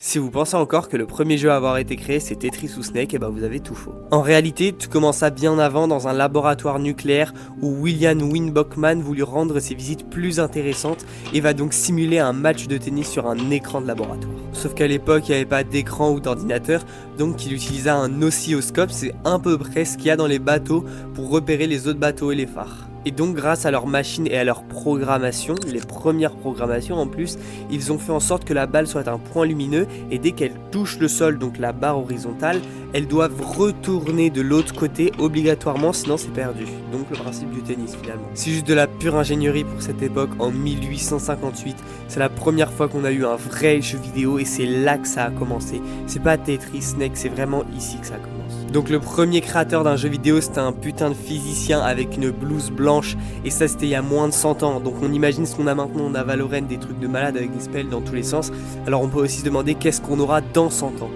Si vous pensez encore que le premier jeu à avoir été créé c'est Tetris ou Snake, et ben vous avez tout faux. En réalité, tout commença bien avant dans un laboratoire nucléaire où William Wynne Bockman voulut rendre ses visites plus intéressantes et va donc simuler un match de tennis sur un écran de laboratoire. Sauf qu'à l'époque, il n'y avait pas d'écran ou d'ordinateur, donc il utilisa un oscilloscope, c'est à peu près ce qu'il y a dans les bateaux pour repérer les autres bateaux et les phares. Et donc grâce à leur machine et à leur programmation, les premières programmations en plus, ils ont fait en sorte que la balle soit un point lumineux et dès qu'elle touche le sol, donc la barre horizontale, elles doivent retourner de l'autre côté obligatoirement, sinon c'est perdu. Donc le principe du tennis finalement. C'est juste de la pure ingénierie pour cette époque, en 1858. C'est la première fois qu'on a eu un vrai jeu vidéo et c'est là que ça a commencé. C'est pas Tetris, Snake, c'est vraiment ici que ça commence. Donc le premier créateur d'un jeu vidéo c'était un putain de physicien avec une blouse blanche et ça c'était il y a moins de 100 ans. Donc on imagine ce qu'on a maintenant, on a Valorant, des trucs de malade avec des spells dans tous les sens. Alors on peut aussi se demander qu'est-ce qu'on aura dans 100 ans.